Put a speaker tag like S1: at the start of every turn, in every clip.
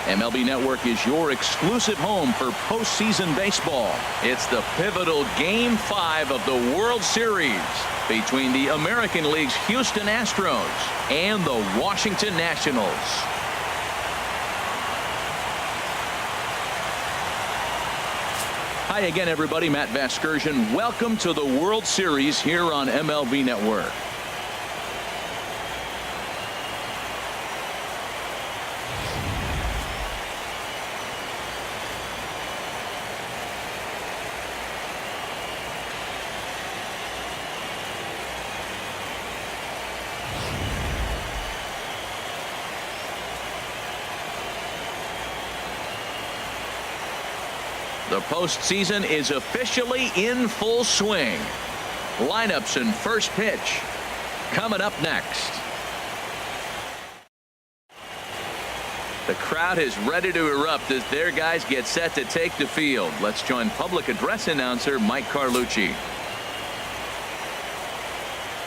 S1: MLB Network is your exclusive home for postseason baseball. It's the pivotal Game 5 of the World Series between the American League's Houston Astros and the Washington Nationals. Hi again, everybody. Matt Vasgersian. Welcome to the World Series here on MLB Network. The postseason is officially in full swing. Lineups and first pitch coming up next. The crowd is ready to erupt as their guys get set to take the field. Let's join public address announcer Mike Carlucci.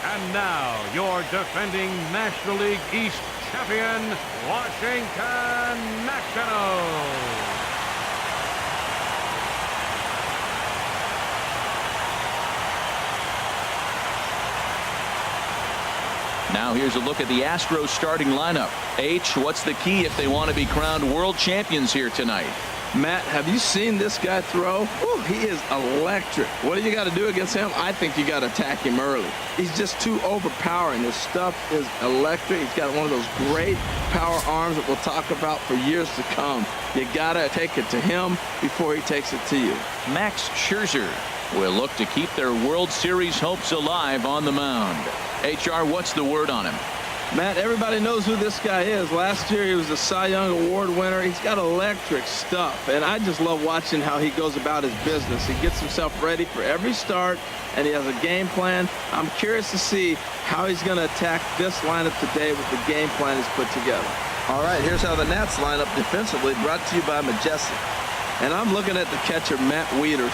S2: And now your defending National League East champion, Washington Nationals.
S1: Now here's a look at the Astros starting lineup. H, what's the key if they want to be crowned world champions here tonight?
S3: Matt, have you seen this guy throw? Ooh, he is electric. What do you got to do against him? I think you got to attack him early. He's just too overpowering. His stuff is electric. He's got one of those great power arms that we'll talk about for years to come. You got to take it to him before he takes it to you.
S1: Max Scherzer will look to keep their World Series hopes alive on the mound. HR, what's the word on him?
S3: Matt, everybody knows who this guy is. Last year he was a Cy Young Award winner. He's got electric stuff, and I just love watching how he goes about his business. He gets himself ready for every start, and he has a game plan. I'm curious to see how he's going to attack this lineup today with the game plan he's put together. All right, here's how the Nats line up defensively, brought to you by Majestic. And I'm looking at the catcher, Matt Wieters.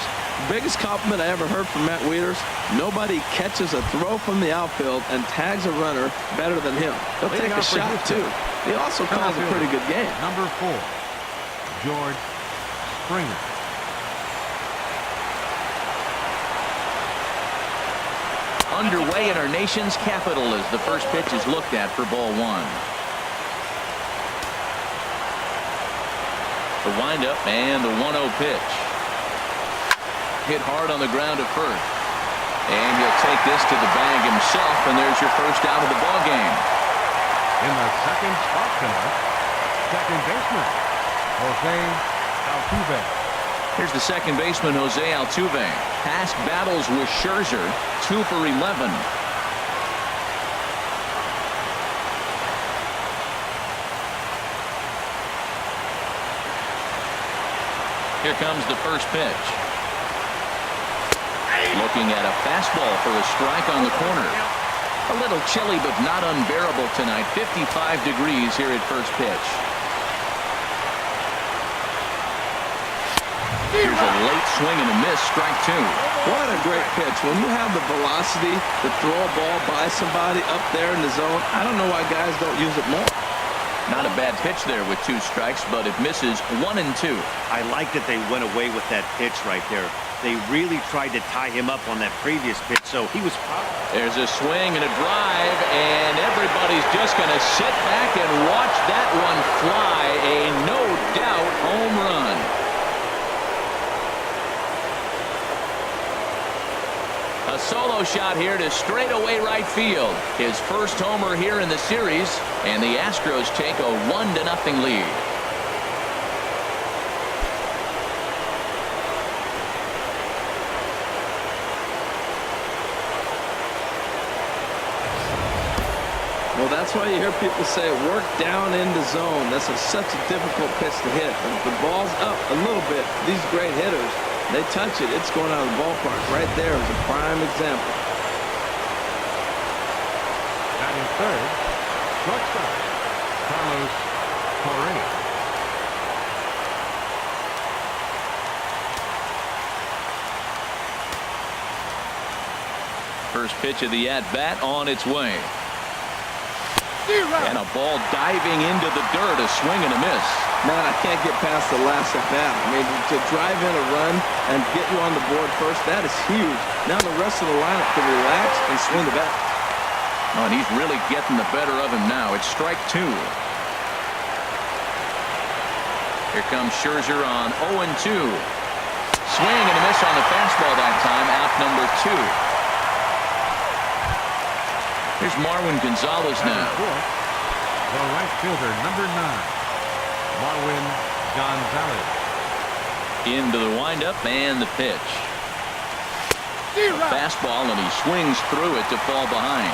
S3: Biggest compliment I ever heard from Matt Wieters: nobody catches a throw from the outfield and tags a runner better than him. He'll take a shot, too. He also calls a pretty good game.
S2: Number 4, George Springer.
S1: Underway in our nation's capital as the first pitch is looked at for ball 1. The windup and the 1-0 pitch. Hit hard on the ground at first. And he'll take this to the bag himself, and there's your first out of the ball game.
S2: In the second spot tonight, second baseman, Jose Altuve.
S1: Here's the second baseman, Jose Altuve. Past battles with Scherzer, 2 for 11. Here comes the first pitch. Looking at a fastball for a strike on the corner. A little chilly but not unbearable tonight. 55 degrees here at first pitch. Here's a late swing and a miss, strike 2.
S3: What a great pitch. When you have the velocity to throw a ball by somebody up there in the zone, I don't know why guys don't use it more.
S1: Not a bad pitch there with 2 strikes, but it misses 1 and 2.
S4: I like that they went away with that pitch right there. They really tried to tie him up on that previous pitch, so he was...
S1: There's a swing and a drive, and everybody's just going to sit back and watch that one fly. A no-doubt home run. A solo shot here to straightaway right field. His first homer here in the series, and the Astros take a 1-0 lead.
S3: Well, that's why you hear people say work down in the zone. That's such a difficult pitch to hit. But if the ball's up a little bit, these great hitters, they touch it, it's going out of the ballpark. Right there is a prime example.
S2: Batting third, shortstop, Carlos Correa.
S1: First pitch of the at-bat on its way. And a ball diving into the dirt, a swing and a miss.
S3: Man, I can't get past the last at bat. I mean, to drive in a run and get you on the board first, that is huge. Now the rest of the lineup can relax and swing the bat.
S1: Oh, and he's really getting the better of him now. It's strike two. Here comes Scherzer on 0-2. Swing and a miss on the fastball that time, out number 2. Here's Marwin Gonzalez now.
S2: The right fielder, number 9, Marwin Gonzalez.
S1: Into the windup and the pitch. A fastball, and he swings through it to fall behind.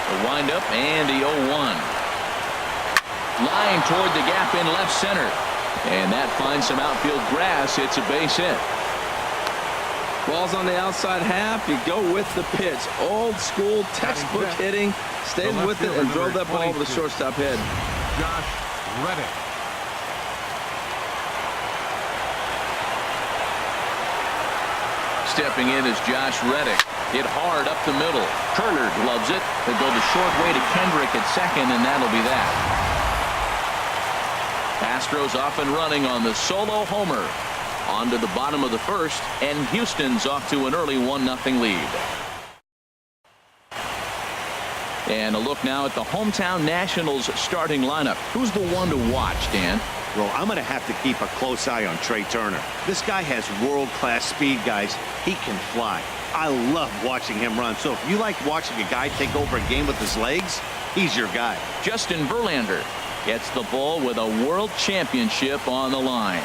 S1: The windup and the 0-1. Line toward the gap in left center. And that finds some outfield grass. It's a base hit.
S3: Ball's on the outside half. You go with the pitch. Old school textbook hitting. Stays with it and drove that ball over the shortstop head.
S2: Josh Reddick.
S1: Stepping in is Josh Reddick. Hit hard up the middle. Turner loves it. They go the short way to Kendrick at second, and that'll be that. Astros off and running on the solo homer. On to the bottom of the first, and Houston's off to an early 1-0 lead. And a look now at the hometown Nationals starting lineup. Who's the one to watch, Dan?
S4: Well, I'm going to have to keep a close eye on Trey Turner. This guy has world-class speed, guys. He can fly. I love watching him run. So if you like watching a guy take over a game with his legs, he's your guy.
S1: Justin Verlander gets the ball with a world championship on the line.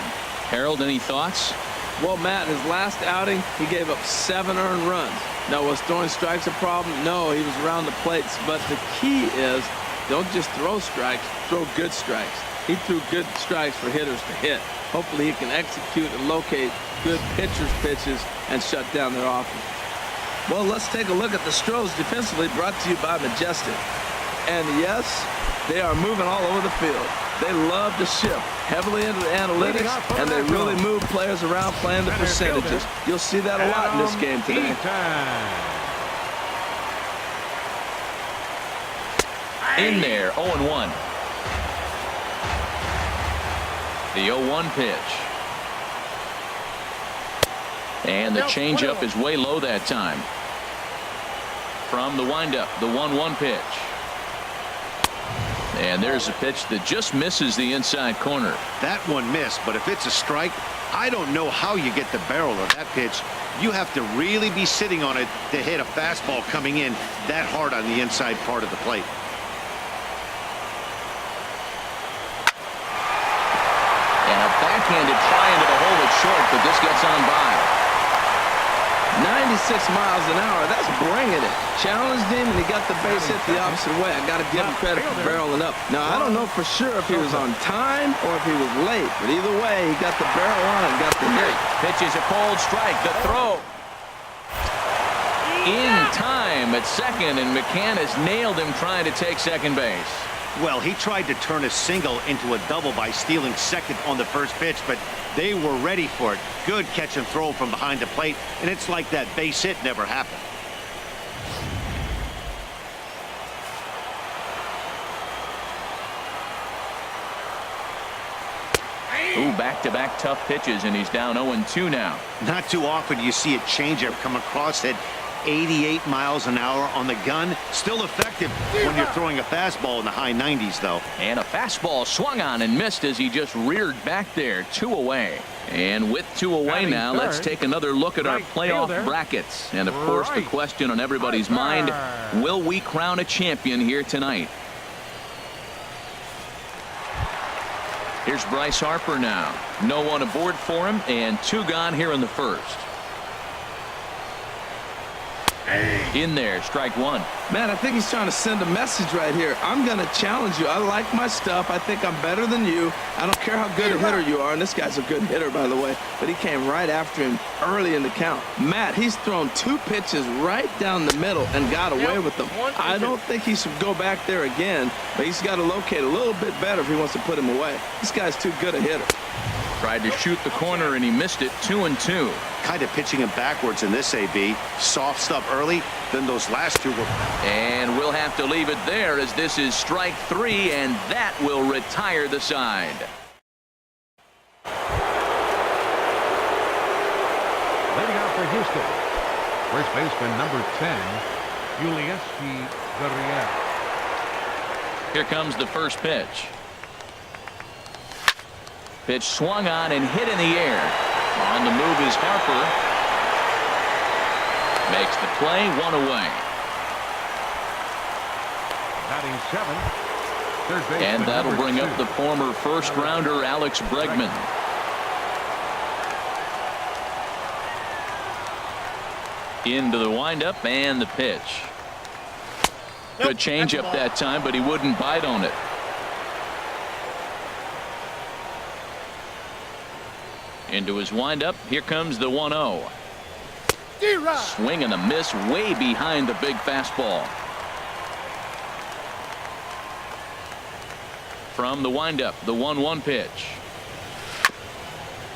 S1: Harold, any thoughts?
S3: Well, Matt, his last outing, he gave up 7 earned runs. Now, was throwing strikes a problem? No, he was around the plates. But the key is don't just throw strikes, throw good strikes. He threw good strikes for hitters to hit. Hopefully he can execute and locate good pitchers' pitches and shut down their offense. Well, let's take a look at the Astros defensively, brought to you by Majestic. And yes, they are moving all over the field. They love to shift heavily into the analytics, and they really move players around playing the percentages. You'll see that a lot in this game today.
S1: In there, 0-1. The 0-1 pitch. And the changeup is way low that time. From the windup, the 1-1 pitch. And there's a pitch that just misses the inside corner.
S4: That one missed, but if it's a strike, I don't know how you get the barrel of that pitch. You have to really be sitting on it to hit a fastball coming in that hard on the inside part of the plate.
S1: And a backhanded trying to hold it short, but this gets on by.
S3: 96 miles an hour. That's bringing it. Challenged him, and he got the base hit the opposite way. I got to give him credit for barreling up. Now, I don't know for sure if he was on time or if he was late, but either way, he got the barrel on and got the hit.
S1: Pitch is a cold strike. The throw. In time at second, and McCann has nailed him trying to take second base.
S4: Well, he tried to turn a single into a double by stealing second on the first pitch, but they were ready for it. Good catch and throw from behind the plate, and it's like that base hit never happened.
S1: Ooh, back-to-back tough pitches, and he's down 0-2 now.
S4: Not too often you see a changeup come across at 88 miles an hour on the gun. Still effective when you're throwing a fastball in the high 90s, though.
S1: And a fastball swung on and missed as he just reared back there. 2 away. And with 2 away now, let's take another look at our playoff brackets. And, of course, the question on everybody's mind, will we crown a champion here tonight? Here's Bryce Harper now. No one aboard for him, and 2 gone here in the first. In there, strike 1.
S3: Man, I think he's trying to send a message right here. I'm going to challenge you. I like my stuff. I think I'm better than you. I don't care how good a hitter you are. And this guy's a good hitter, by the way. But he came right after him early in the count. Matt, he's thrown 2 pitches right down the middle and got away with them. I don't think he should go back there again. But he's got to locate a little bit better if he wants to put him away. This guy's too good a hitter.
S1: Tried to shoot the corner and he missed it. 2-2.
S4: Kind of pitching him backwards in this AB. Soft stuff early, then those last two were.
S1: And we'll have to leave it there as this is strike 3, and that will retire the side.
S2: Leading out for Houston, first baseman number 10, Yulieski Gurriel.
S1: Here comes the first pitch. Pitch swung on and hit in the air. On the move is Harper. Makes the play, 1 away.
S2: Batting 7th, third baseman
S1: And that'll
S2: number
S1: bring
S2: 2.
S1: up the former first rounder Alex Bregman. Into the windup and the pitch. Good changeup that time, but he wouldn't bite on it. Into his windup. Here comes the 1-0. Swing and a miss way behind the big fastball. From the windup, the 1-1 pitch.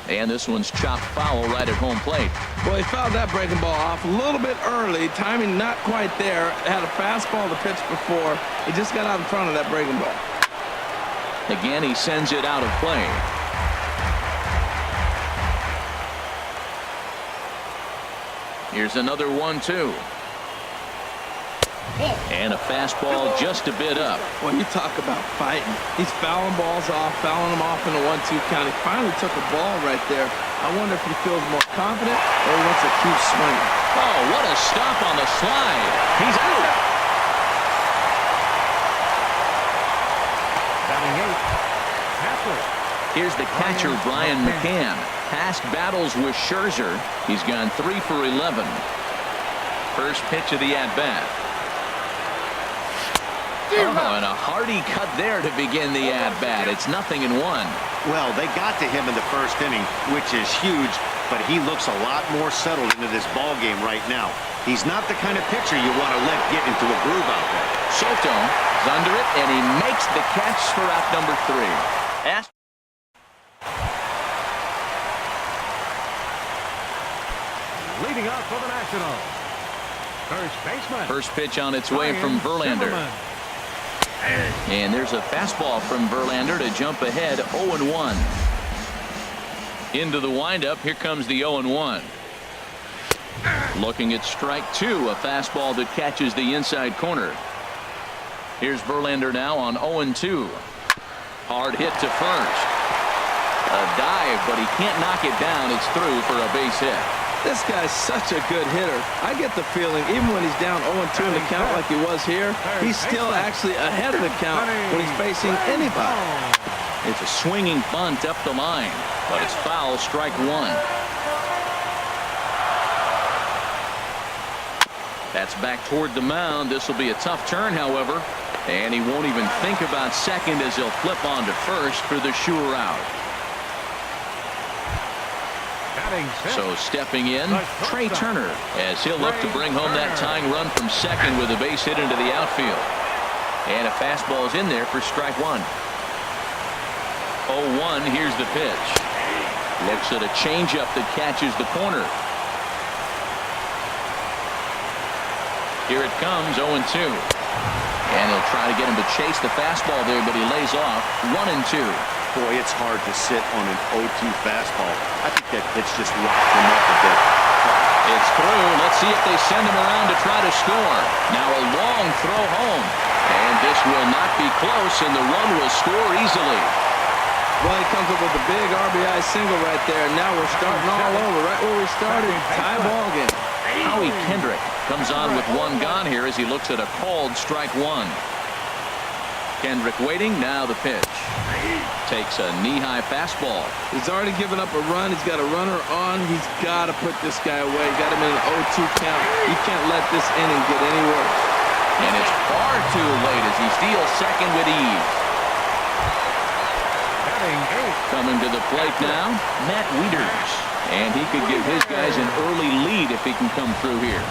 S1: And this one's chopped foul right at home plate.
S3: Well, he fouled that breaking ball off a little bit early. Timing not quite there. Had a fastball to pitch before. He just got out in front of that breaking ball.
S1: Again, he sends it out of play. Here's another 1-2. And a fastball just a bit up.
S3: Well, you talk about fighting. He's fouling balls off, fouling them off in the 1-2 count. He finally took a ball right there. I wonder if he feels more confident or he wants to keep swinging.
S1: Oh, what a stop on the slide. He's out.
S2: Batting 8th, Happler.
S1: Here's the catcher, Brian McCann. Past battles with Scherzer. He's gone 3 for 11. First pitch of the at-bat. Oh, and a hearty cut there to begin the at-bat. It's 0-1.
S4: Well, they got to him in the first inning, which is huge, but he looks a lot more settled into this ball game right now. He's not the kind of pitcher you want to let get into a groove out there.
S1: Soto is under it, and he makes the catch for out number 3.
S2: Leading off for the Nationals, first baseman.
S1: First pitch on its way from Verlander. And there's a fastball from Verlander to jump ahead 0-1. Into the windup. Here comes the 0-1. Looking at strike 2. A fastball that catches the inside corner. Here's Verlander now on 0-2. Hard hit to first. A dive, but he can't knock it down. It's through for a base hit.
S3: This guy's such a good hitter. I get the feeling even when he's down 0-2 in the count like he was here, he's still actually ahead of the count when he's facing anybody.
S1: It's a swinging bunt up the line, but it's foul, strike 1. That's back toward the mound. This will be a tough turn, however, and he won't even think about second as he'll flip on to first for the sure out. So stepping in, Trey Turner, as he'll look to bring home that tying run from second with a base hit into the outfield. And a fastball is in there for strike 1. 0-1, here's the pitch. Looks at a changeup that catches the corner. Here it comes, 0-2. And he'll try to get him to chase the fastball there, but he lays off. 1-2.
S4: Boy, it's hard to sit on an 0-2 fastball. I think that pitch just rocked him up a bit.
S1: It's through. Let's see if they send him around to try to score. Now a long throw home. And this will not be close, and the run will score easily.
S3: Well, he comes up with a big RBI single right there. Now we're starting all over, right where we started. Tie ball game.
S1: Howie Kendrick comes on with 1 gone here as he looks at a called strike 1. Kendrick waiting. Now the pitch. Takes a knee-high fastball.
S3: He's already given up a run. He's got a runner on. He's got to put this guy away. Got him in an 0-2 count. You can't let this inning get any worse.
S1: And it's far too late as he steals second with ease. Coming to the plate now, Matt Wieters. And he could give his guys an early lead if he can come through here.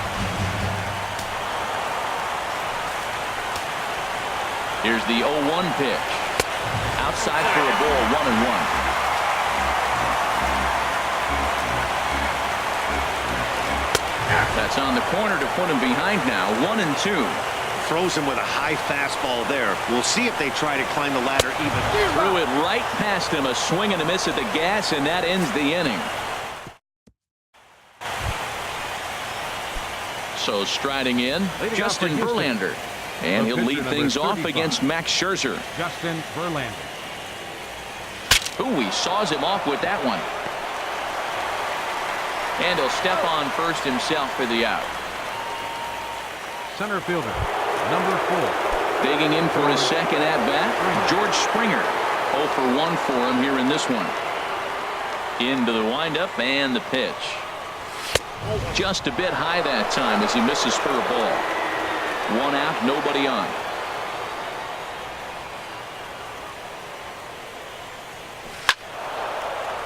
S1: Here's the 0-1 pitch. Outside for a ball, 1-1. That's on the corner to put him behind now. 1-2.
S4: Throws him with a high fastball there. We'll see if they try to climb the ladder even.
S1: Threw it right past him. A swing and a miss at the gas, and that ends the inning. So striding in, Justin Verlander. And he'll lead things off against Max Scherzer.
S2: Justin Verlander.
S1: Ooh, he saws him off with that one. And he'll step on first himself for the out.
S2: Center fielder, number 4.
S1: Digging in for his second at-bat, George Springer. 0 for 1 for him here in this one. Into the windup and the pitch. Just a bit high that time as he misses for a ball. 1 out, nobody on.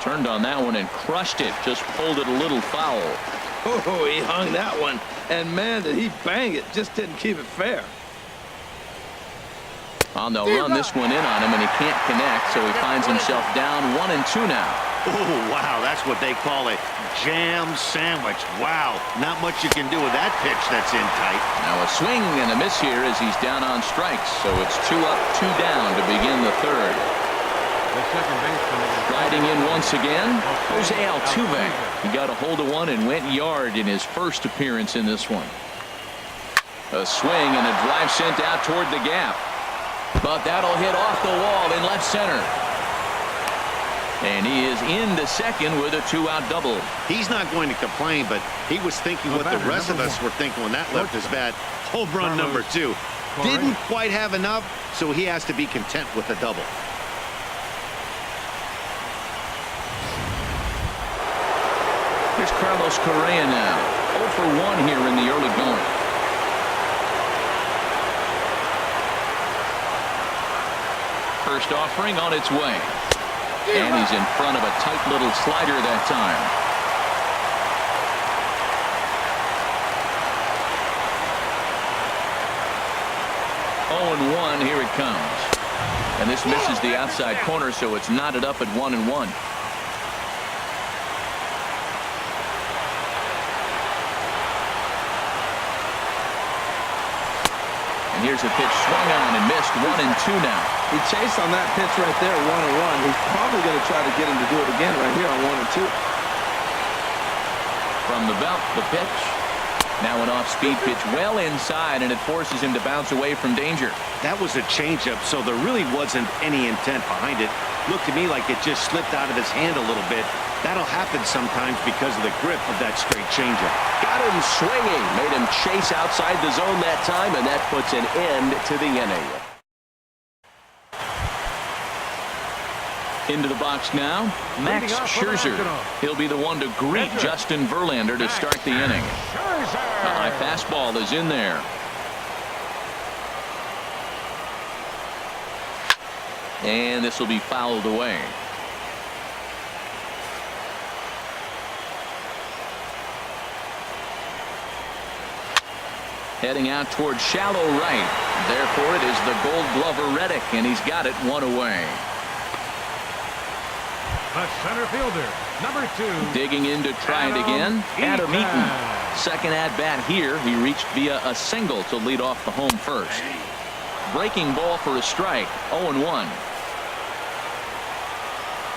S1: Turned on that one and crushed it. Just pulled it a little foul.
S3: Oh, he hung that one. And, man, did he bang it. Just didn't keep it fair.
S1: On the run this one in on him, and he can't connect, so he finds himself down 1-2 now.
S4: Oh, wow, that's what they call it. Jam sandwich. Wow, not much you can do with that pitch that's in tight.
S1: Now a swing and a miss here as he's down on strikes, so it's 2 up, 2 down to begin the third.
S2: The second baseman.
S1: Riding in once again, Jose Altuve. He got a hold of one and went yard in his first appearance in this one. A swing and a drive sent out toward the gap. But that'll hit off the wall in left center. And he is into second with a 2-out double.
S4: He's not going to complain, but he was thinking what the rest of us were thinking when that left his bat. Home run number 2. Didn't quite have enough, so he has to be content with a double.
S1: Here's Carlos Correa now. 0 for 1 here in the early going. First offering on its way. And he's in front of a tight little slider that time. Oh, and 1, here it comes. And this misses the outside corner, so it's knotted up at 1-1. And here's a pitch swung on and missed. 1-2 now.
S3: He chased on that pitch right there, 1-1. He's probably going to try to get him to do it again right here on 1-2.
S1: From the belt, the pitch. Now an off-speed pitch well inside, and it forces him to bounce away from danger.
S4: That was a changeup, so there really wasn't any intent behind it. Looked to me like it just slipped out of his hand a little bit. That'll happen sometimes because of the grip of that straight changeup.
S5: Got him swinging. Made him chase outside the zone that time, and that puts an end to the inning.
S1: Into the box now, Max Scherzer. He'll be the one to greet Justin Verlander to start the inning. A high fastball is in there. And this will be fouled away. Heading out towards shallow right. Therefore, it is the Gold Glover Reddick, and he's got it 1 away.
S2: The center fielder, number 2.
S1: Digging in to try it again, Adam Eaton. Second at-bat here. He reached via a single to lead off the home first. Breaking ball for a strike. 0-1.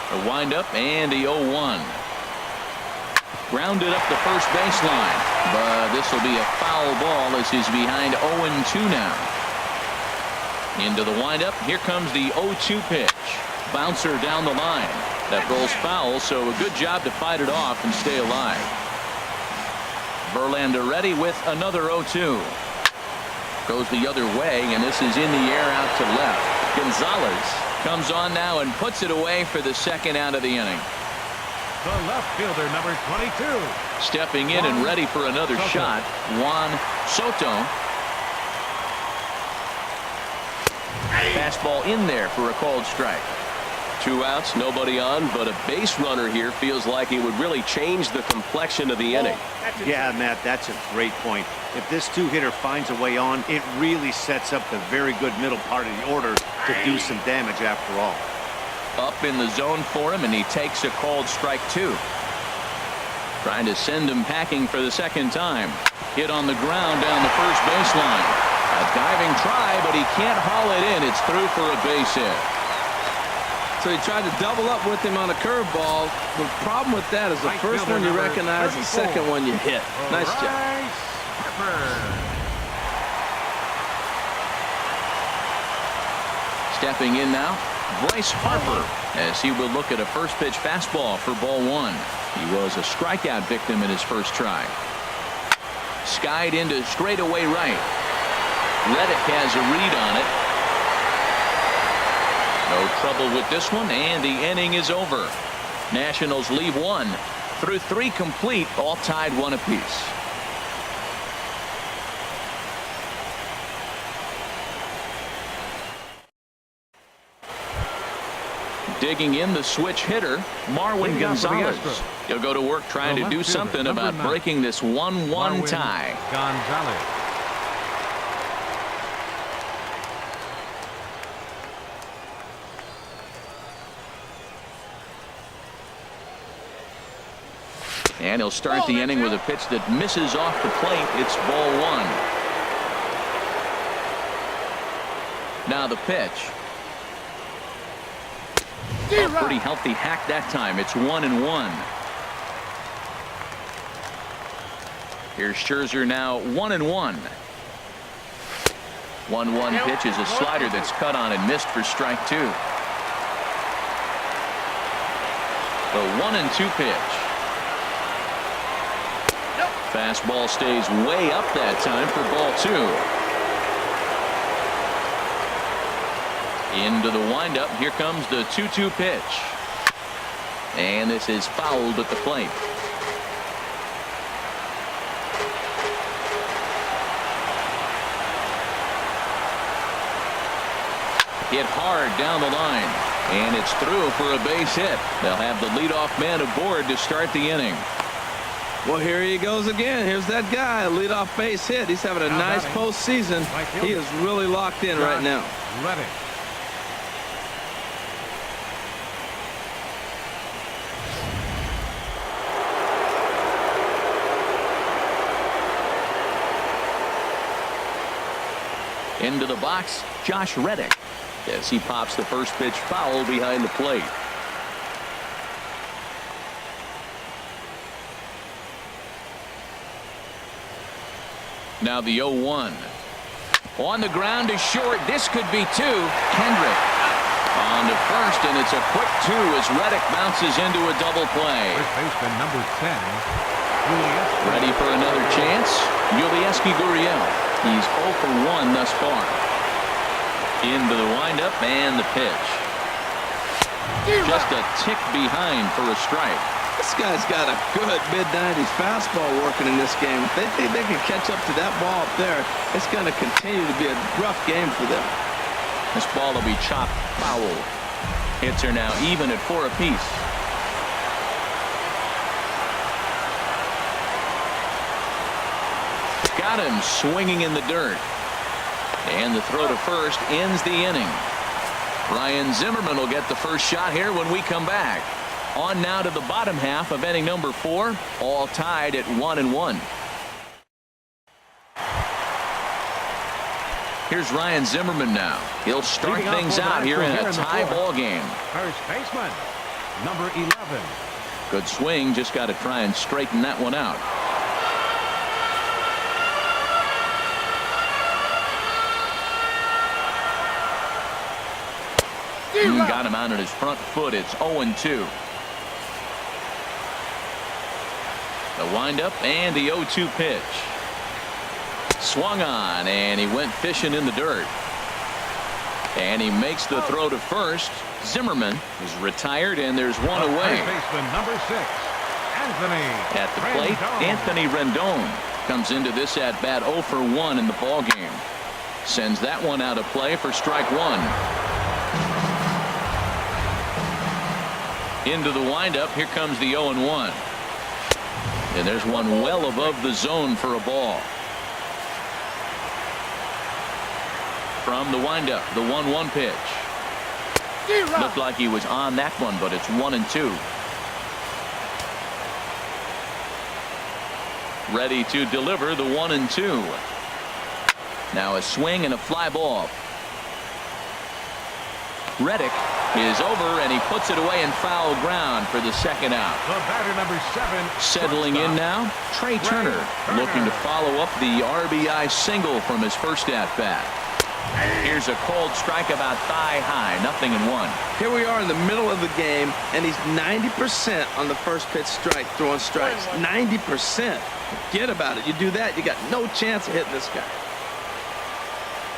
S1: A windup and the 0-1. Grounded up the first baseline, but this will be a foul ball as he's behind 0-2 now. Into the windup. Here comes the 0-2 pitch. Bouncer down the line. That rolls foul, so a good job to fight it off and stay alive. Verlander ready with another 0-2. Goes the other way, and this is in the air out to left. Gonzalez comes on now and puts it away for the second out of the inning.
S2: The left fielder, number 22.
S1: Stepping in and ready for another shot, Juan Soto. Fastball in there for a called strike.
S5: 2 outs, nobody on, but a base runner here feels like it would really change the complexion of the inning.
S4: Yeah, Matt, that's a great point. If this 2-hitter finds a way on, it really sets up the very good middle part of the order to do some damage after all.
S1: Up in the zone for him, and he takes a called strike 2. Trying to send him packing for the second time. Hit on the ground down the first baseline. A diving try, but he can't haul it in. It's through for a base hit.
S3: So he tried to double up with him on a curveball. The problem with that is the first one you recognize, the second one you hit. Nice job.
S1: Stepping in now, Bryce Harper, as he will look at a first pitch fastball for ball one. He was a strikeout victim in his first try. Skied into straightaway right. Reddick has a read on it. No trouble with this one, and the inning is over. Nationals leave one through three complete, all tied one apiece. Digging in, the switch hitter, Marwin Gonzalez. He'll go to work trying to do something about breaking this 1-1 tie.
S2: Gonzalez.
S1: And he'll start the inning with a pitch that misses off the plate. It's ball one. Now the pitch. A pretty healthy hack that time. It's 1-1. Here's Scherzer now 1-1. 1-1 pitch is a slider that's cut on and missed for strike two. The 1-2 pitch. Fastball stays way up that time for ball two. Into the windup. Here comes the 2-2 pitch. And this is fouled at the plate. Hit hard down the line. And it's through for a base hit. They'll have the leadoff man aboard to start the inning.
S3: Well, here he goes again. Here's that guy, a leadoff base hit. He's having a nice postseason. He is really locked in right now.
S2: Reddick.
S1: Into the box, Josh Reddick, as he pops the first pitch foul behind the plate. Now the 0-1. On the ground is short. This could be two. Kendrick on to first, and it's a quick two as Reddick bounces into a double play.
S2: First baseman number 10.
S1: Ready for another chance? Yulieski Gurriel. He's 0 for 1 thus far. Into the windup and the pitch. Just a tick behind for a strike.
S3: This guy's got a good mid-90s fastball working in this game. If they think they can catch up to that ball up there, it's going to continue to be a rough game for them.
S1: This ball will be chopped foul. Hits are now even at 4 apiece. Got him swinging in the dirt. And the throw to first ends the inning. Ryan Zimmerman will get the first shot here when we come back. On now to the bottom half of inning number 4, all tied at 1-1. Here's Ryan Zimmerman now. He'll start things out here in a tie ball game.
S2: First baseman number 11.
S1: Good swing, just got to try and straighten that one out. Got him out on his front foot. It's 0-2. The windup and the 0-2 pitch. Swung on, and he went fishing in the dirt. And he makes the throw to first. Zimmerman is retired, and there's one away.
S2: First baseman number 6, Anthony.
S1: At the plate, Anthony Rendon comes into this at bat 0 for 1 in the ball game. Sends that one out of play for strike one. Into the windup. Here comes the 0-1. And there's one well above the zone for a ball. From the windup, the 1-1 pitch. Looked like he was on that one, but it's 1-2. ready to deliver the 1-2. Now a swing and a fly ball. Reddick is over, and he puts it away in foul ground for the second out.
S2: The batter, number 7.
S1: Settling in now, Trey Turner, looking to follow up the RBI single from his first at-bat. Here's a cold strike about thigh high, 0-1.
S3: Here we are in the middle of the game, and he's 90% on the first pitch strike, throwing strikes. 90%. Forget about it. You do that, you got no chance of hitting this guy.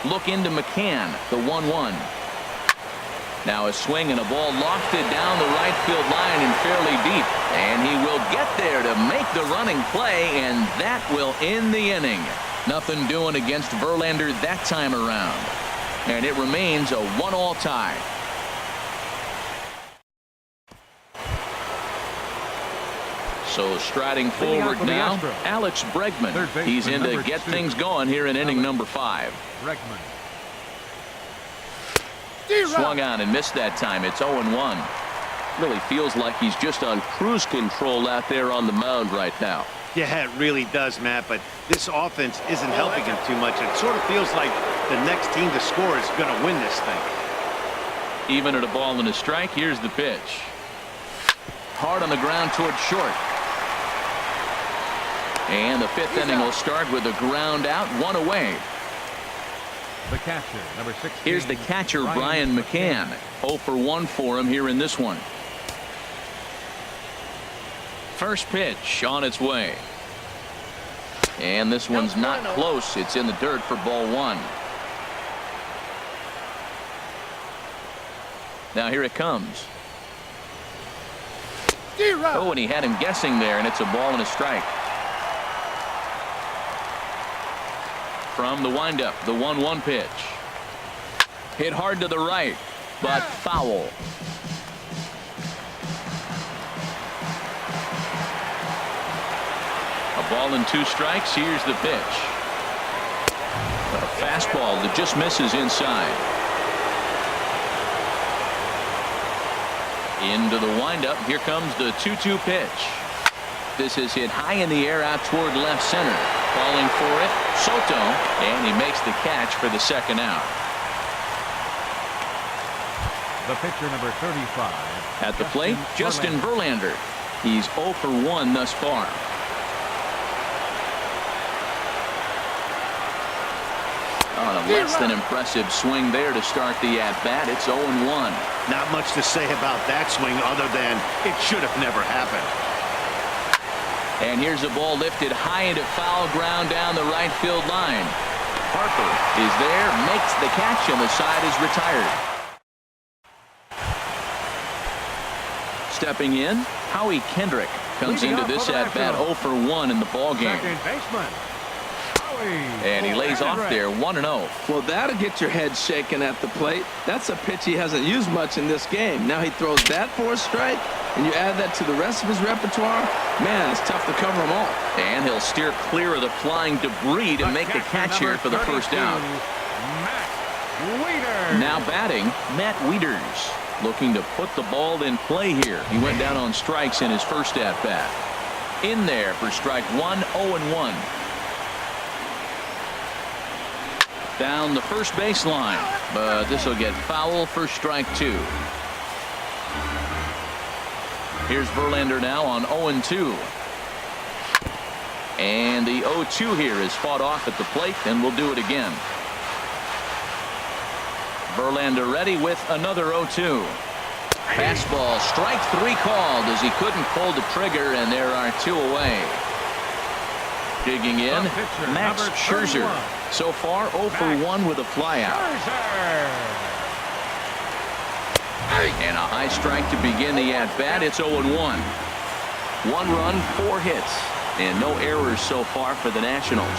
S1: Look into McCann, the 1-1. Now a swing and a ball lofted down the right field line and fairly deep. And he will get there to make the running play, and that will end the inning. Nothing doing against Verlander that time around. And it remains a 1-all tie. So striding forward now, Alex Bregman. He's in to get things going here in inning number 5.
S2: Bregman.
S1: Swung on and missed that time. It's 0-1.
S5: Really feels like he's just on cruise control out there on the mound right now.
S4: Yeah, it really does, Matt, but this offense isn't helping him too much. It sort of feels like the next team to score is going to win this thing.
S1: Even at a ball and a strike, here's the pitch. Hard on the ground towards short. And the 5th inning will start with a ground out, 1 away.
S2: The catcher, number 16.
S1: Here's the catcher, Brian McCann. 0 for 1 for him here in this one. First pitch on its way. And this one's not close. It's in the dirt for ball 1. Now here it comes. Oh, and he had him guessing there, and it's a ball and a strike. From the windup, the 1-1 pitch. Hit hard to the right, but foul. A ball and 2 strikes. Here's the pitch. A fastball that just misses inside. Into the windup. Here comes the 2-2 pitch. This is hit high in the air out toward left center. Calling for it, Soto, and he makes the catch for the second out.
S2: The pitcher, number 35.
S1: At the plate, Justin Verlander. He's 0 for 1 thus far. On a less than impressive swing there to start the at-bat. It's 0-1.
S4: Not much to say about that swing other than it should have never happened.
S1: And here's a ball lifted high into foul ground down the right field line. Harper is there, makes the catch, and the side is retired. Stepping in, Howie Kendrick comes into this at-bat 0 for 1 in the ballgame.
S2: Second baseman.
S1: And he lays off there 1-0.
S3: Well, that'll get your head shaken at the plate. That's a pitch he hasn't used much in this game. Now he throws that for a strike, and you add that to the rest of his repertoire. Man, it's tough to cover them all.
S1: And he'll steer clear of the flying debris to make the catch here for the first out. Now batting, Matt Wieters, looking to put the ball in play here. He went down on strikes in his first at-bat. In there for strike 1, 0-1. Down the first baseline, but this will get foul for strike 2. Here's Verlander now on 0-2. And the 0-2 here is fought off at the plate, and we'll do it again. Verlander ready with another 0-2. Fastball, strike 3 called as he couldn't pull the trigger, and there are 2 away. Digging in, Max Scherzer. So far 0 for 1 with a flyout. And a high strike to begin the at-bat. It's 0-1. 1 run, 4 hits, and no errors so far for the Nationals.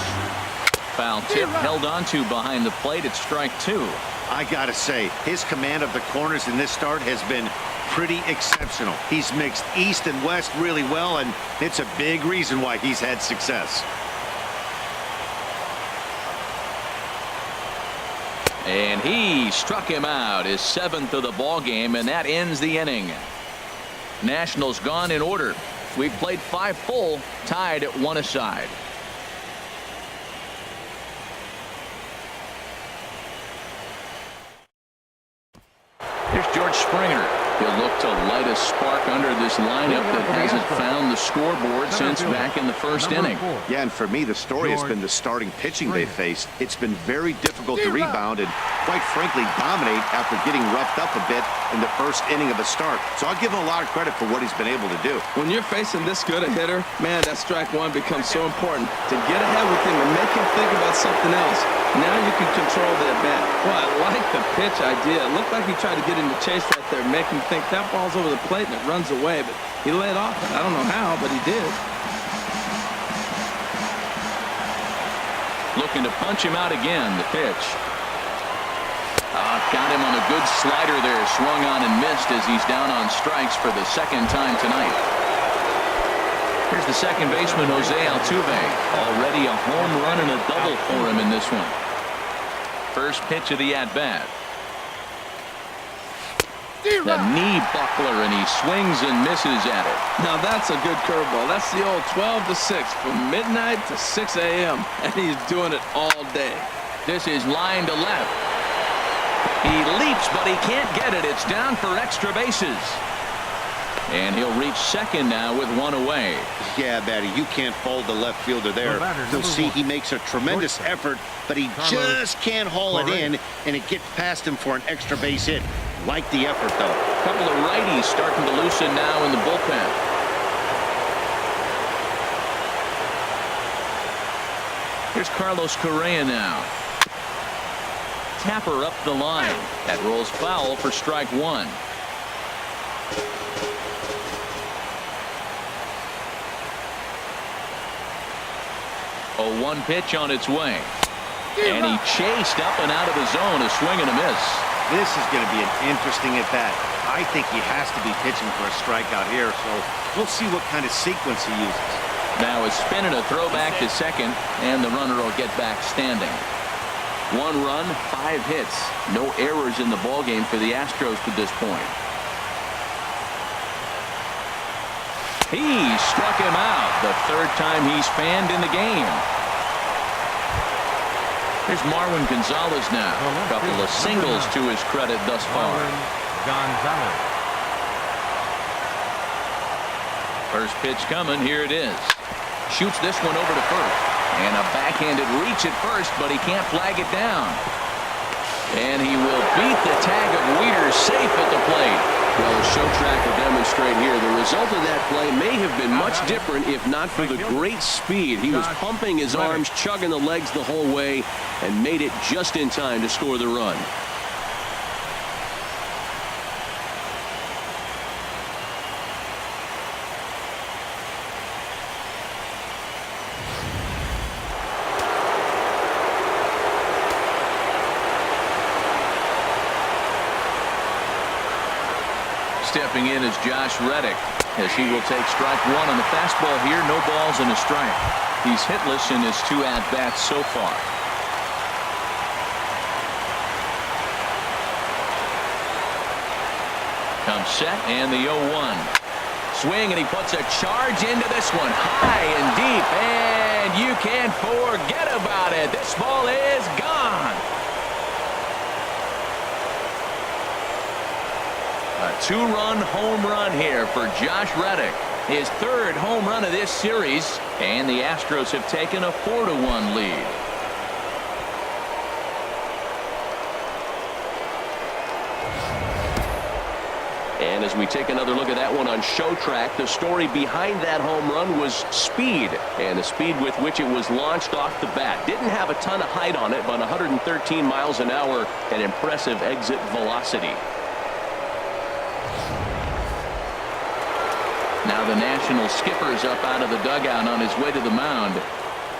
S1: Foul tip held onto behind the plate. It's strike 2.
S4: I gotta say, his command of the corners in this start has been pretty exceptional. He's mixed east and west really well, and it's a big reason why he's had success.
S1: And he struck him out, his 7th of the ball game, and that ends the inning. Nationals gone in order. We've played 5 full, tied at 1 aside. George Springer. He'll look to light a spark under this lineup that hasn't found the scoreboard since back in the first inning.
S4: Yeah, and for me, the story has been the starting pitching they faced. It's been very difficult to rebound and, quite frankly, dominate after getting roughed up a bit in the first inning of a start. So I'll give him a lot of credit for what he's been able to do.
S3: When you're facing this good a hitter, man, that strike one becomes so important. To get ahead with him and make him think about something else. Now you can control that bat. Well, I like the pitch idea. It looked like he tried to get in the chase right there, make him think that ball's over the plate and it runs away, but he laid off it. I don't know how, but he did.
S1: Looking to punch him out again. The pitch. Got him on a good slider there. Swung on and missed as he's down on strikes for the second time tonight. Here's the second baseman, Jose Altuve. Already a home run and a double for him in this one. First pitch of the at-bat. The knee buckler, and he swings and misses at it.
S3: Now that's a good curveball. That's the old 12 to 6 from midnight to 6 a.m. and he's doing it all day.
S1: This is line to left. He leaps, but he can't get it. It's down for extra bases. And he'll reach second now with one away.
S4: Yeah, Matty, you can't fold the left fielder there. You'll see he makes a tremendous effort, but he just can't haul it in, and it gets past him for an extra base hit. Like the effort, though.
S1: A couple of righties starting to loosen now in the bullpen. Here's Carlos Correa now. Tapper up the line. That rolls foul for strike one. A 1 pitch on its way. And he chased up and out of the zone. A swing and a miss.
S4: This is going to be an interesting at-bat. I think he has to be pitching for a strikeout here, so we'll see what kind of sequence he uses.
S1: Now a spin and a throwback to second, and the runner will get back standing. 1 run, 5 hits. No errors in the ballgame for the Astros to this point. He struck him out. The third time he's fanned in the game. Here's Marwin Gonzalez now. A couple of singles to his credit thus far.
S2: Gonzalez.
S1: First pitch coming. Here it is. Shoots this one over to first. And a backhanded reach at first, but he can't flag it down. And he will beat the tag of Weeder safe at the plate.
S5: Well, show track will demonstrate here. The result of that play may have been much different if not for the great speed. He was pumping his arms, chugging the legs the whole way, and made it just in time to score the run.
S1: Stepping in is Josh Reddick, as he will take strike one on the fastball here. No balls and a strike. He's hitless in his 2 at-bats so far. Comes set and the 0-1. Swing, and he puts a charge into this one. High and deep, and you can't forget about it. This ball is gone. A 2-run home run here for Josh Reddick. His 3rd home run of this series, and the Astros have taken a 4-1 lead.
S5: And as we take another look at that one on show track, the story behind that home run was speed, and the speed with which it was launched off the bat. Didn't have a ton of height on it, but 113 miles an hour, an impressive exit velocity. Now the National skipper's up out of the dugout on his way to the mound.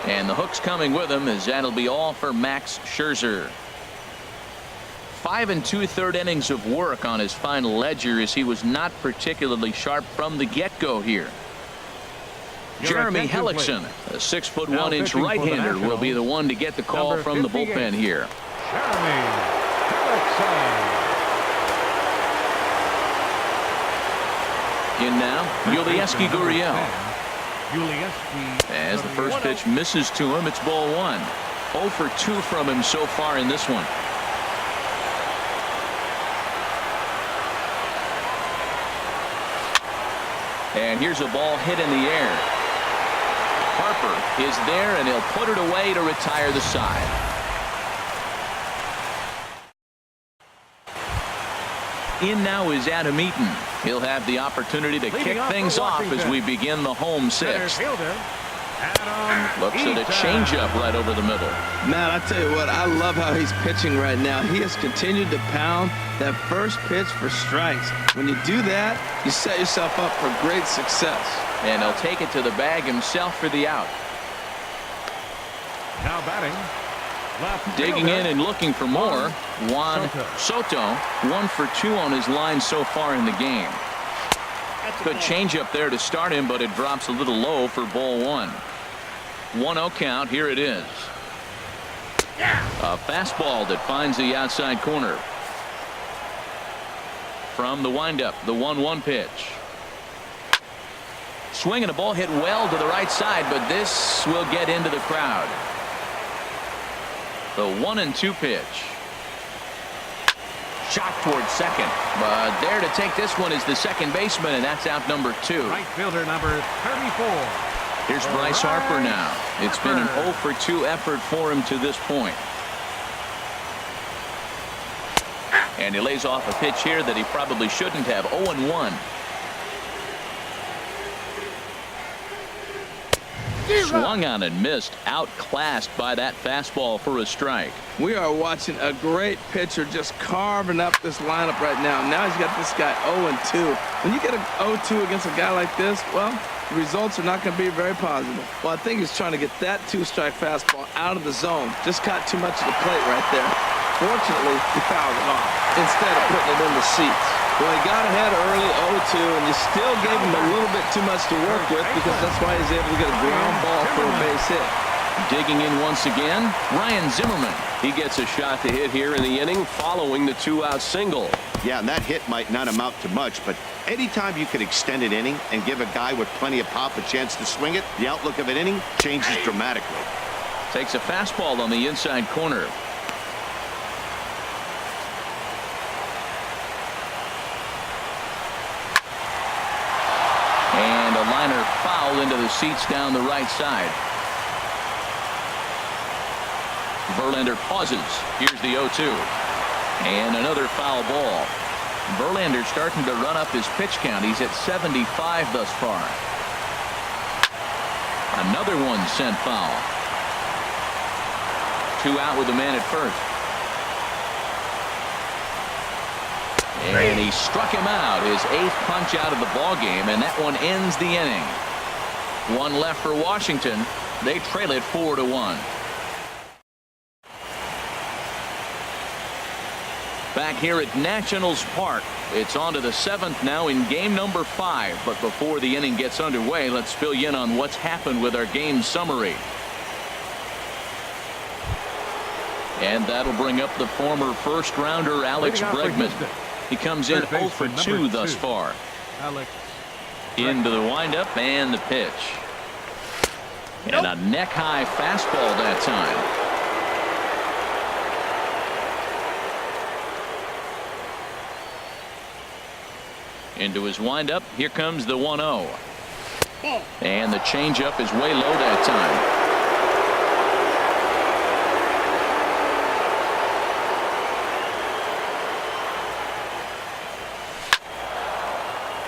S5: And the hook's coming with him, as that'll be all for Max Scherzer. 5 2/3 innings of work on his final ledger, as he was not particularly sharp from the get-go here. Jeremy Hellickson, a 6'1" right-hander, will be the one to get the call from the bullpen here.
S2: Jeremy Hellickson.
S1: In now, Yulieski Gurriel. As the first pitch misses to him, it's ball 1. 0 for 2 from him so far in this one.
S5: And here's a ball hit in the air. Harper is there, and he'll put it away to retire the side. In now is Adam Eaton. He'll have the opportunity to kick things off as we begin the home sixth. Looks at a changeup right over the middle.
S3: Man, I tell you what, I love how he's pitching right now. He has continued to pound that first pitch for strikes. When you do that, you set yourself up for great success.
S5: And he'll take it to the bag himself for the out.
S2: Now batting. Left
S5: Digging
S2: fielder.
S5: in and looking for more. Juan Soto, 1 for 2 on his line so far in the game. Good changeup there to start him, but it drops a little low for ball 1. 1-0 count. Here it is. A fastball that finds the outside corner. From the windup, the 1-1 pitch. Swing and a ball hit well to the right side, but this will get into the crowd. The 1-2 pitch. Shot towards second, but there to take this one is the second baseman, and that's out number 2.
S2: Right fielder number 34.
S5: Here's Bryce Harper now. It's been an 0 for 2 effort for him to this point. And he lays off a pitch here that he probably shouldn't have. 0-1. Swung on and missed. Outclassed by that fastball for a strike.
S3: We are watching a great pitcher just carving up this lineup right now. Now he's got this guy 0-2. When you get a 0-2 against a guy like this, well, the results are not going to be very positive. Well, I think he's trying to get that 2-strike fastball out of the zone. Just caught too much of the plate right there. Fortunately, he fouled it off instead of putting it in the seats. Well, he got ahead early, 0-2, and you still gave him a little bit too much to work with because that's why he's able to get a ground ball for a base hit.
S5: Digging in once again, Ryan Zimmerman. He gets a shot to hit here in the inning following the 2-out single.
S4: Yeah, and that hit might not amount to much, but anytime you could extend an inning and give a guy with plenty of pop a chance to swing it, the outlook of an inning changes dramatically.
S5: Takes a fastball on the inside corner. And a liner foul into the seats down the right side. Verlander pauses. Here's the 0-2. And another foul ball. Verlander starting to run up his pitch count. He's at 75 thus far. Another one sent foul. 2 out with a man at first. And he struck him out, his 8th punch out of the ball game, and that one ends the inning. 1 left for Washington. They trail it 4-1. Back here at Nationals Park, it's on to the 7th now in game number 5. But before the inning gets underway, let's fill you in on what's happened with our game summary. And that'll bring up the former first-rounder Alex Bregman. He comes in 0 for 2 thus far. Into the windup and the pitch. And a neck-high fastball that time. Into his windup. Here comes the 1-0. And the changeup is way low that time.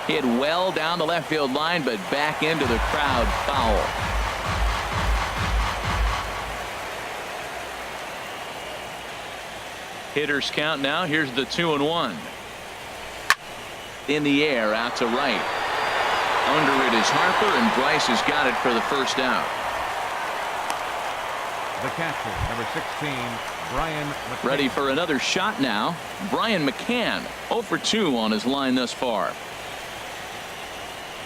S5: Hit well down the left field line, but back into the crowd, foul. Hitters count now. Here's the 2-1. In the air, out to right. Under it is Harper, and Bryce has got it for the first out.
S2: The catcher, number 16, Brian McCann.
S5: Ready for another shot now. Brian McCann, 0 for 2 on his line thus far.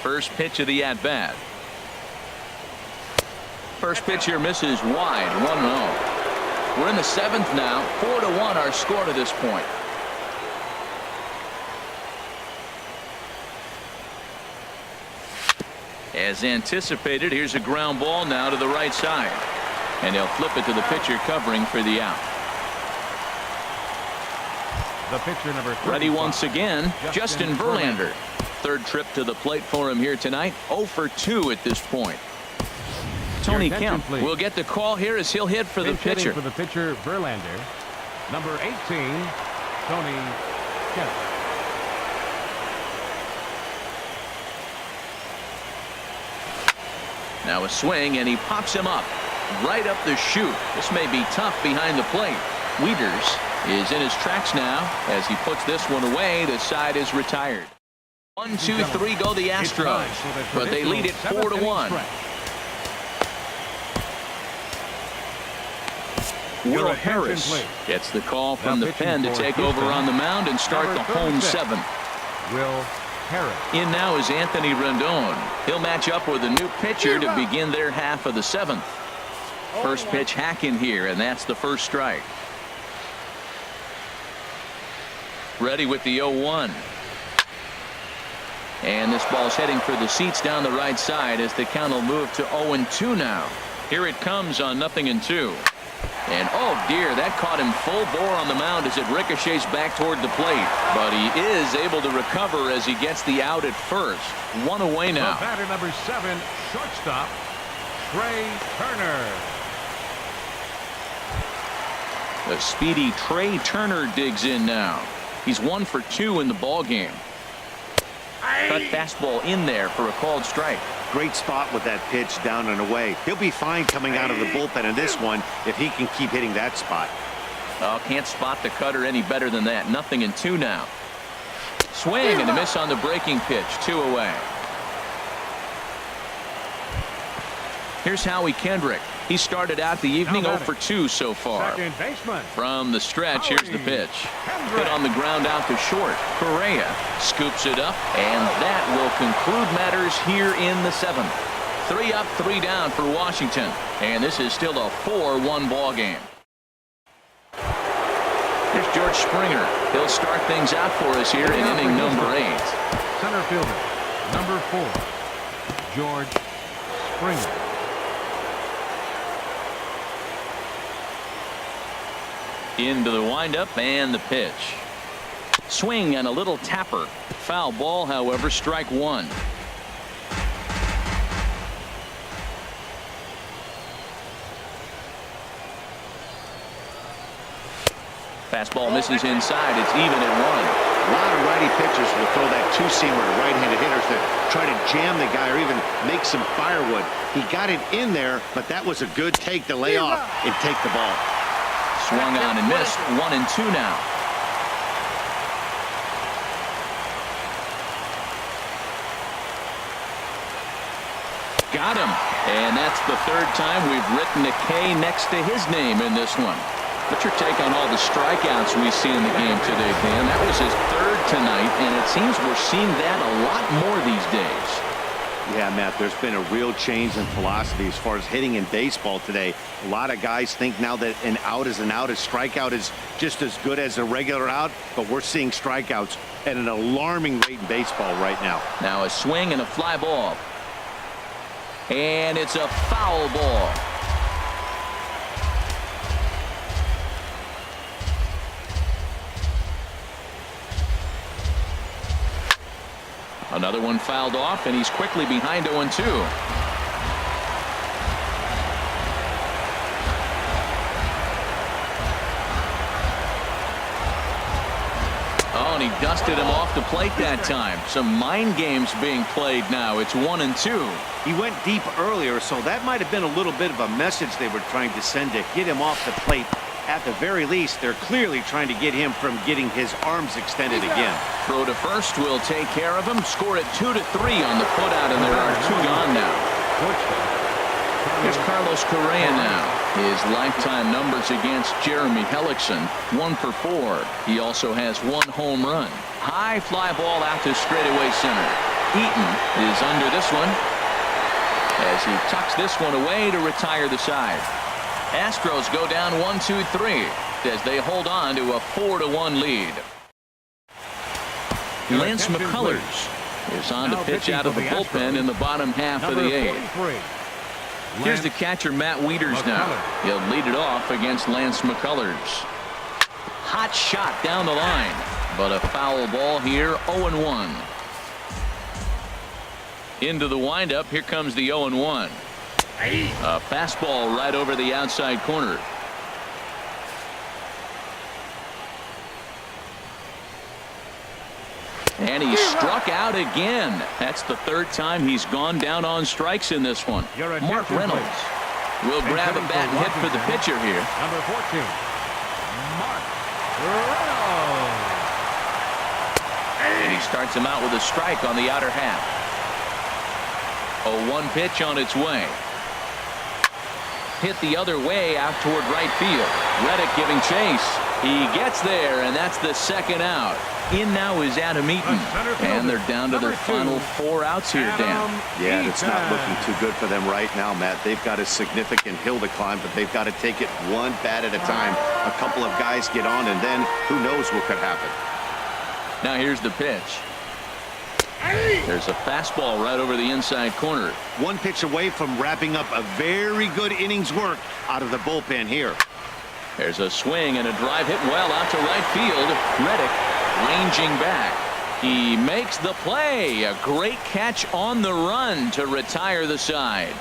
S5: First pitch of the at-bat. First pitch here misses wide, 1-0. We're in the 7th now, 4-1 our score to this point. As anticipated, here's a ground ball now to the right side. And they'll flip it to the pitcher covering for the out.
S2: The pitcher number 35.
S5: Ready once again, Justin Verlander. third trip to the plate for him here tonight. 0 for 2 at this point. Tony Kemp will get the call here as he'll hit for the pitcher.
S2: For the pitcher, Verlander. Number 18, Tony Kemp.
S5: Now a swing, and he pops him up right up the chute. This may be tough behind the plate. Wieters is in his tracks now as he puts this one away. The side is retired. 1, 2, 3 go the Astros, but they lead it 4-1. Will Harris gets the call from the pen to take over on the mound and start the home 7th.
S2: Will Harris.
S5: In now is Anthony Rendon. He'll match up with a new pitcher to begin their half of the 7th. First pitch hack in here, and that's the first strike. Ready with the 0-1. And this ball's heading for the seats down the right side as the count will move to 0-2 now. Here it comes on 0-2. And oh dear, that caught him full bore on the mound as it ricochets back toward the plate. But he is able to recover as he gets the out at first. 1 away now.
S2: The batter number 7, shortstop, Trey Turner.
S5: The speedy Trey Turner digs in now. He's 1 for 2 in the ball game. Cut fastball in there for a called strike.
S4: Great spot with that pitch down and away. He'll be fine coming out of the bullpen in this one if he can keep hitting that spot.
S5: Oh, can't spot the cutter any better than that. 0-2 now. Swing and a miss on the breaking pitch. 2 away. Here's Howie Kendrick. He started out the evening 0 for 2 so far.
S2: Second baseman.
S5: From the stretch, here's the pitch. Hit on the ground out to short. Correa scoops it up, and that will conclude matters here in the 7th. 3 up, 3 down for Washington, and this is still a 4-1 ball game. Here's George Springer. He'll start things out for us here in inning number 8.
S2: Center fielder, number 4, George Springer.
S5: Into the windup and the pitch. Swing and a little tapper. Foul ball, however, strike 1. Fastball misses inside. It's even at 1.
S4: A lot of righty pitchers will throw that two-seamer to right-handed hitters that try to jam the guy or even make some firewood. He got it in there, but that was a good take to lay off and take the ball.
S5: Swung on and missed. 1-2 now. Got him. And that's the 3rd time we've written a K next to his name in this one. What's your take on all the strikeouts we see in the game today, Dan? That was his 3rd tonight, and it seems we're seeing that a lot more these days.
S4: Yeah, Matt, there's been a real change in philosophy as far as hitting in baseball today. A lot of guys think now that an out is an out. A strikeout is just as good as a regular out, but we're seeing strikeouts at an alarming rate in baseball right now.
S5: Now a swing and a fly ball. And it's a foul ball. Another one fouled off, and he's quickly behind 0-2. Oh, and he dusted him off the plate that time. Some mind games being played now. It's 1-2.
S4: He went deep earlier, so that might have been a little bit of a message they were trying to send to get him off the plate. At the very least, they're clearly trying to get him from getting his arms extended again.
S5: Throw to first will take care of him. Score it 2-3 on the putout, and there are 2 gone now. Here's Carlos Correa now. His lifetime numbers against Jeremy Hellickson, 1 for 4. He also has 1 home run. High fly ball out to straightaway center. Eaton is under this one as he tucks this one away to retire the side. Astros go down 1-2-3 as they hold on to a 4-1 lead. Lance McCullers is on to pitch out of the bullpen in the bottom half of the 8th. Here's the catcher, Matt Wieters now. He'll lead it off against Lance McCullers. Hot shot down the line, but a foul ball here, 0-1. Into the windup. Here comes the 0-1. A fastball right over the outside corner. And he struck out again. That's the third time he's gone down on strikes in this one. Mark Reynolds will grab a bat and hit for the pitcher here.
S2: Number 14, Mark Reynolds.
S5: And he starts him out with a strike on the outer half. 0-1 pitch on its way. Hit the other way out toward right field. Reddick giving chase. He gets there, and that's the second out. In now is Adam Eaton, and they're down to their final 4 outs here, Dan.
S4: Yeah, it's not looking too good for them right now, Matt. They've got a significant hill to climb, but they've got to take it one bat at a time. A couple of guys get on, and then who knows what could happen.
S5: Now here's the pitch. There's a fastball right over the inside corner.
S4: One pitch away from wrapping up a very good innings work out of the bullpen here.
S5: There's a swing and a drive hit well out to right field. Reddick ranging back. He makes the play. A great catch on the run to retire the side.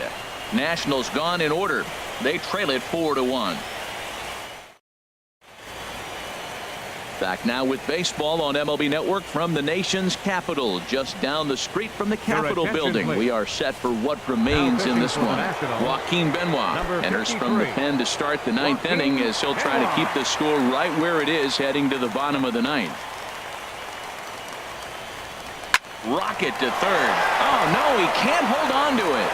S5: Nationals gone in order. They trail it 4-1. Back now with baseball on MLB Network from the nation's capital, just down the street from the Capitol building. We are set for what remains in this one. Joaquin Benoit enters from the pen to start the 9th inning as he'll try to keep the score right where it is heading to the bottom of the 9th. Rocket to third. Oh no, he can't hold on to it.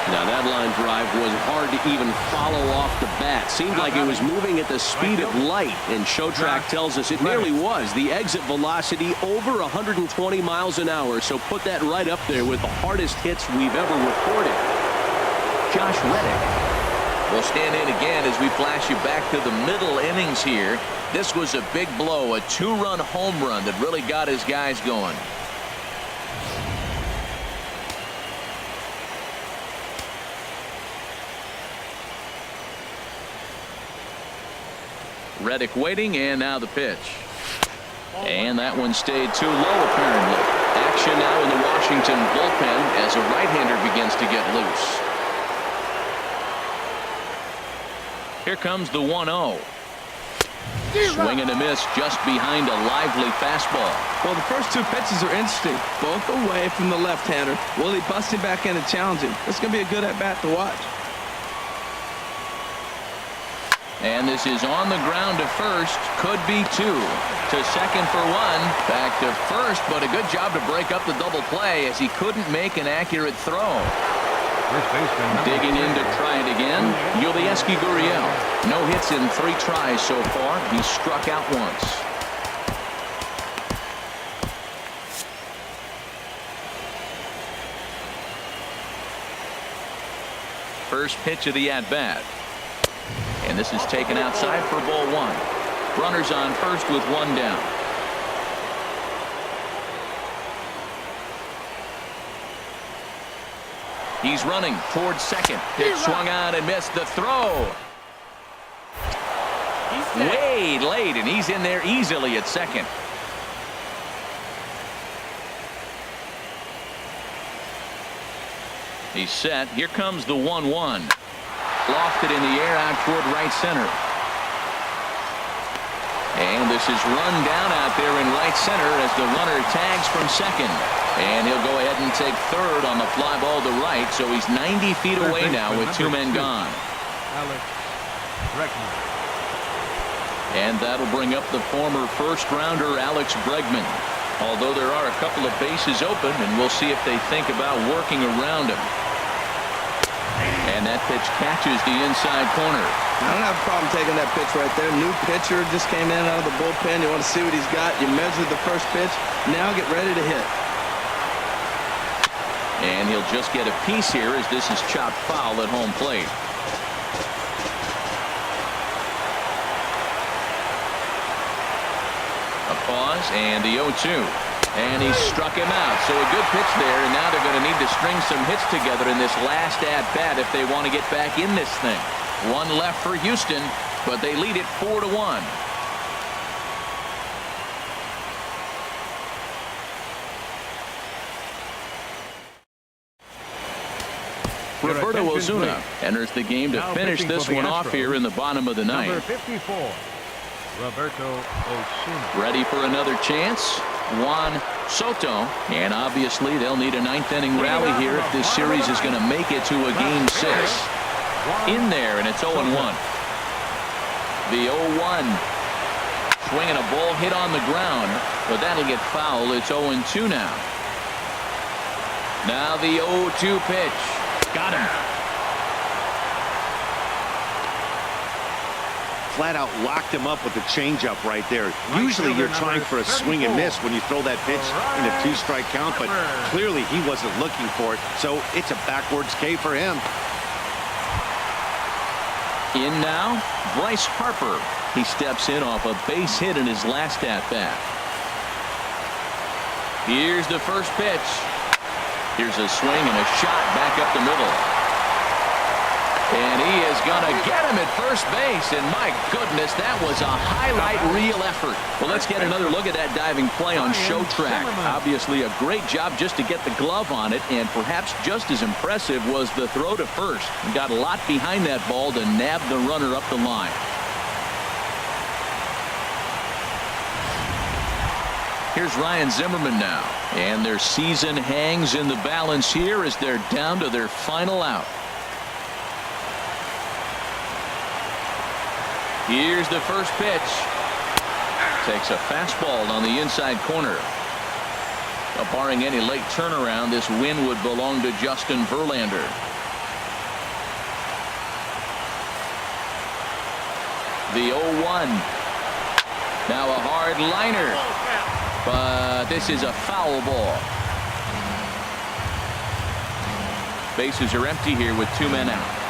S6: Now that line drive was hard to even follow off the bat. Seemed like it was moving at the speed of light, and ShowTrack tells us it nearly was. The exit velocity over 120 miles an hour, so put that right up there with the hardest hits we've ever recorded.
S5: Josh Reddick will stand in again as we flash you back to the middle innings here. This was a big blow, a 2-run home run that really got his guys going. Reddick waiting, and now the pitch. And that one stayed too low, apparently. Action now in the Washington bullpen as a right-hander begins to get loose. Here comes the 1-0. Swing and a miss just behind a lively fastball.
S3: Well, the first 2 pitches are interesting, both away from the left-hander. Will he bust him back in and challenge him? It's going to be a good at-bat to watch.
S5: And this is on the ground to first. Could be 2. To second for 1. Back to first, but a good job to break up the double play as he couldn't make an accurate throw. Digging in to try it again. Yulieski Gurriel. No hits in 3 tries so far. He struck out once. First pitch of the at-bat. And this is taken outside for ball 1. Runners on first with 1 down. He's running towards second. Pitch swung out and missed the throw. Way late, and he's in there easily at second. He's set. Here comes the 1-1. Lofted in the air out toward right center. And this is run down out there in right center as the runner tags from second. And he'll go ahead and take third on the fly ball to right, so he's 90 feet away now with 2 men gone. And that'll bring up the former first-rounder Alex Bregman. Although there are a couple of bases open, and we'll see if they think about working around him. And that pitch catches the inside corner.
S3: I don't have a problem taking that pitch right there. New pitcher just came in out of the bullpen. You want to see what he's got. You measure the first pitch. Now get ready to hit.
S5: And he'll just get a piece here as this is chopped foul at home plate. A pause and the 0-2. And he struck him out. So a good pitch there, and now they're going to need to string some hits together in this last at-bat if they want to get back in this thing. 1 left for Houston, but they lead it 4-1. Roberto
S2: attention,
S5: Osuna
S2: please.
S5: enters the game to
S2: Now
S5: finish
S2: pitching
S5: this
S2: for the
S5: one off
S2: Astros,
S5: here in the bottom of the
S2: Number
S5: ninth.
S2: 54, Roberto Osuna.
S5: Ready for another chance. Juan Soto. And obviously they'll need a ninth inning rally here if this series is going to make it to a game 6. In there, and it's 0-1. The 0-1. Swinging a ball hit on the ground, but that'll get foul. It's 0-2 now. Now the 0-2 pitch. Got him.
S4: Flat out locked him up with the changeup right there. Usually you're trying for a swing and miss when you throw that pitch in a 2-strike count, but clearly he wasn't looking for it, so it's a backwards K for him.
S5: In now, Bryce Harper. He steps in off a base hit in his last at-bat. Here's the first pitch. Here's a swing and a shot back up the middle. And he is going to get him at first base. And my goodness, that was a highlight reel effort. Well, let's get another look at that diving play on show track. Obviously a great job just to get the glove on it. And perhaps just as impressive was the throw to first. He got a lot behind that ball to nab the runner up the line. Here's Ryan Zimmerman now. And their season hangs in the balance here as they're down to their final out. Here's the first pitch. Takes a fastball on the inside corner. Barring any late turnaround, this win would belong to Justin Verlander. The 0-1. Now a hard liner. But this is a foul ball. Bases are empty here with 2 men out.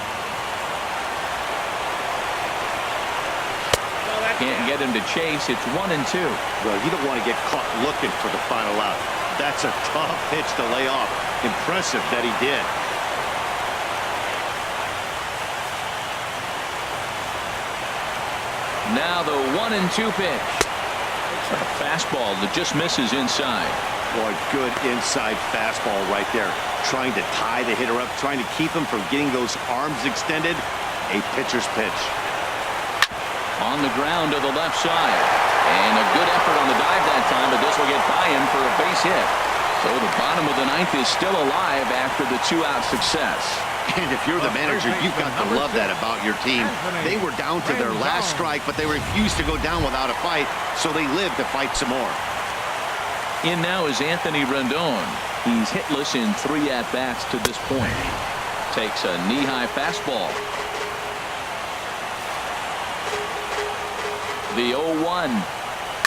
S5: Can't get him to chase. It's 1-2.
S4: Well, you don't want to get caught looking for the final out. That's a tough pitch to lay off. Impressive that he did.
S5: Now the 1-2 pitch. A fastball that just misses inside.
S4: Boy, good inside fastball right there. Trying to tie the hitter up, trying to keep him from getting those arms extended. A pitcher's pitch.
S5: On the ground to the left side. And a good effort on the dive that time, but this will get by him for a base hit. So the bottom of the ninth is still alive after the 2-out success.
S4: And if you're the manager, you've got to love that about your team. They were down to their last strike, but they refused to go down without a fight, so they lived to fight some more.
S5: In now is Anthony Rendon. He's hitless in 3 at-bats to this point. Takes a knee-high fastball. The 0-1.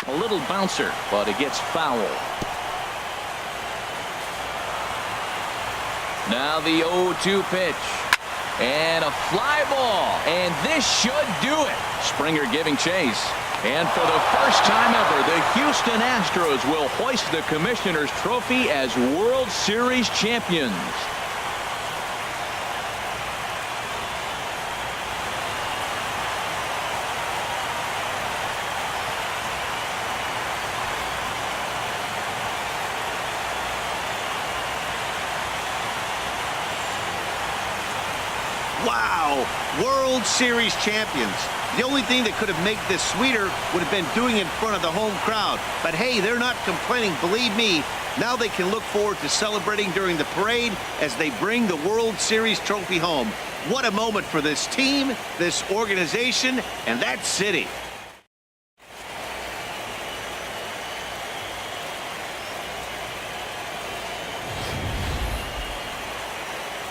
S5: A little bouncer, but it gets foul. Now the 0-2 pitch. And a fly ball. And this should do it. Springer giving chase. And for the first time ever, the Houston Astros will hoist the Commissioner's Trophy as World Series champions.
S4: Wow, World Series champions. The only thing that could have made this sweeter would have been doing it in front of the home crowd. But hey, they're not complaining, believe me. Now they can look forward to celebrating during the parade as they bring the World Series trophy home. What a moment for this team, this organization, and that city.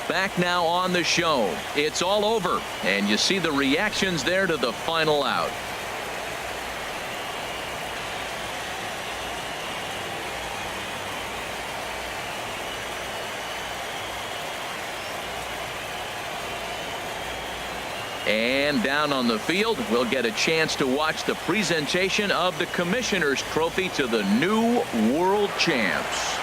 S5: Back now on the show. It's all over, and you see the reactions there to the final out. And down on the field, we'll get a chance to watch the presentation of the Commissioner's Trophy to the new world champs.